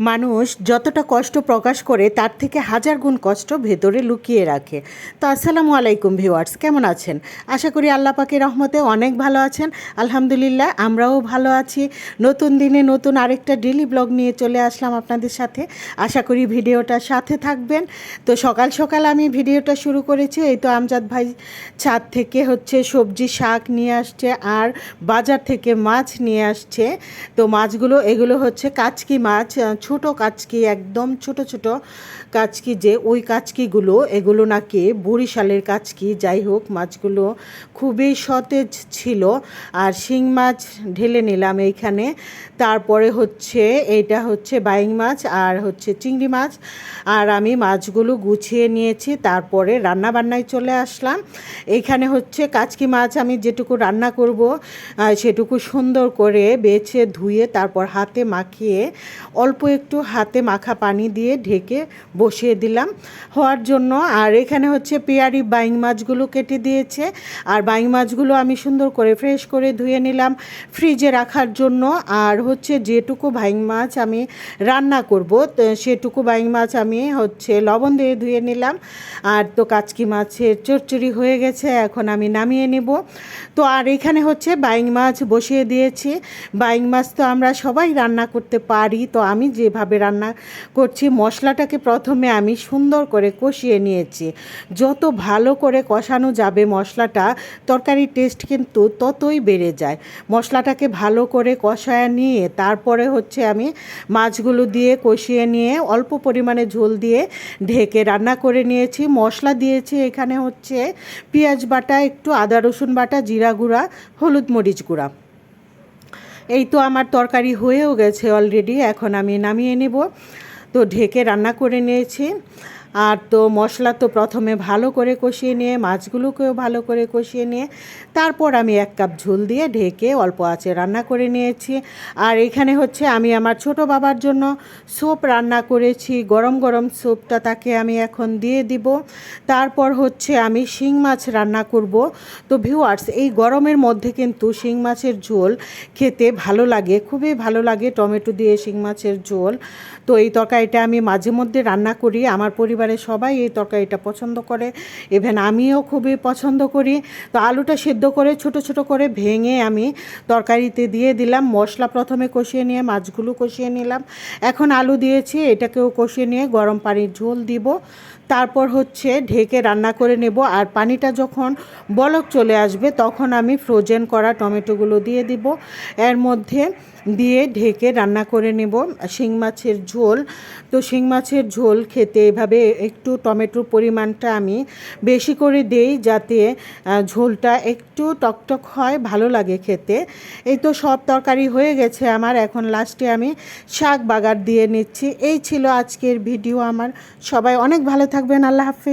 মানুষ যতটা কষ্ট প্রকাশ করে তার থেকে হাজার গুণ কষ্ট ভেতরে লুকিয়ে রাখে। তো আসসালামু আলাইকুম ভিউয়ার্স, কেমন আছেন? আশা করি আল্লাহ পাকের রহমতে অনেক ভালো আছেন। আলহামদুলিল্লাহ, আমরাও ভালো আছি। নতুন দিনে নতুন আরেকটা ডেইলি ব্লগ নিয়ে চলে আসলাম আপনাদের সাথে। আশা করি ভিডিওটা সাথে থাকবেন। তো সকাল সকাল আমি ভিডিওটা শুরু করেছি। এই তো আমজাদ ভাই ছাদ থেকে সবজি শাক নিয়ে আসছে আর বাজার থেকে মাছ নিয়ে আসছে। তো মাছগুলো এগুলো কাচকি মাছ, ছোট কাচকি, একদম ছোট ছোট কাচকি, যে ওই কাচকিগুলো এগুলো নাকি বরিশালের কাচকি। যাই হোক, মাছগুলো খুবই সতেজ ছিল। আর শিং মাছ ঢেলে নিলাম এইখানে। তারপরে এইটা বাইং মাছ আর চিংড়ি মাছ। আর আমি মাছগুলো গুছিয়ে নিয়েছি, তারপরে রান্না বান্নায় চলে আসলাম। এইখানে কাচকি মাছ আমি যেটুকু রান্না করব সেটুকু সুন্দর করে বেছে ধুয়ে তারপর হাতে মাখিয়ে অল্প একটু হাতে মাখা পানি দিয়ে ঢেকে বসিয়ে দিলাম হওয়ার জন্য। আর এখানে পেয়ারি বাইং মাছগুলো কেটে দিয়েছে। আর বাইং মাছগুলো আমি সুন্দর করে ফ্রেশ করে ধুয়ে নিলাম ফ্রিজে রাখার জন্য। আর যেটুকু বাইং মাছ আমি রান্না করব সেটুকু বাইং মাছ আমি লবণ দিয়ে ধুয়ে নিলাম। আর তো কাচকি মাছের চচ্চড়ি হয়ে গেছে, এখন আমি নামিয়ে নেব। তো আর এখানে বাইং মাছ বসিয়ে দিয়েছি। বাইং মাছ তো আমরা সবাই রান্না করতে পারি। তো আমি যেভাবে রান্না করছি, মশলাটাকে প্রথমে আমি সুন্দর করে কষিয়ে নিয়েছি। যত ভালো করে কষানো যাবে মশলাটা, তরকারির টেস্ট কিন্তু ততই বেড়ে যায়। মশলাটাকে ভালো করে কষায় নিয়ে তারপরে আমি মাছগুলো দিয়ে কষিয়ে নিয়ে অল্প পরিমাণে ঝোল দিয়ে ঢেকে রান্না করে নিয়েছি। মশলা দিয়েছি এখানে পেঁয়াজ বাটা, একটু আদা রসুন বাটা, জিরা গুঁড়া, হলুদ মরিচ গুঁড়া। এই তো আমার তরকারি হয়েও গেছে অলরেডি, এখন আমি নামিয়ে নেব। তো ঢেকে রান্না করে নিয়েছি। আর তো মশলা তো প্রথমে ভালো করে কষিয়ে নিয়ে মাছগুলোকেও ভালো করে কষিয়ে নিয়ে তারপর আমি 1 কাপ ঝোল দিয়ে ঢেকে অল্প আঁচে রান্না করে নিয়েছি। আর এখানে আমি আমার ছোট বাবার জন্য স্যুপ রান্না করেছি। গরম গরম স্যুপটা তাকে আমি এখন দিয়ে দিব। তারপর আমি শিং মাছ রান্না করব। তো ভিউয়ার্স, এই গরমের মধ্যে কিন্তু শিং মাছের ঝোল খেতে ভালো লাগে, খুবই ভালো লাগে, টমেটো দিয়ে শিং মাছের ঝোল। তো এই তরকারিটা আমি মাঝে মধ্যে রান্না করি। আমার পরিবারের সবাই এই তরকারিটা পছন্দ করে, ইভেন আমিও খুবই পছন্দ করি। তো আলুটা সিদ্ধ করে ছোট ছোট করে ভেঙে আমি তরকারিতে দিয়ে দিলাম। মশলা প্রথমে কষিয়ে নিয়ে মাছগুলো কষিয়ে নিলাম। এখন আলু দিয়েছি, এটাকেও কষিয়ে নিয়ে গরম পানির ঝোল দিব। তারপর ঢেকে রান্না করে নেব। আর পানিটা যখন বলক চলে আসবে তখন আমি ফ্রোজেন করা টমেটোগুলো দিয়ে দিব, এর মধ্যে দিয়ে ঢেকে রান্না করে নেব শিং মাছের ঝোল। তো শিং মাছের ঝোল খেতে এভাবে একটু টমেটোর পরিমাণটা আমি বেশি করে দেই, যাতে ঝোলটা একটু টকটক হয়, ভালো লাগে খেতে। এই তো সব তরকারি হয়ে গেছে আমার, এখন লাস্টে আমি শাক বাগার দিয়ে নিচ্ছি। এই ছিল আজকের ভিডিও আমার। সবাই অনেক ভালো থাকবেন। আল্লাহ হাফেজ।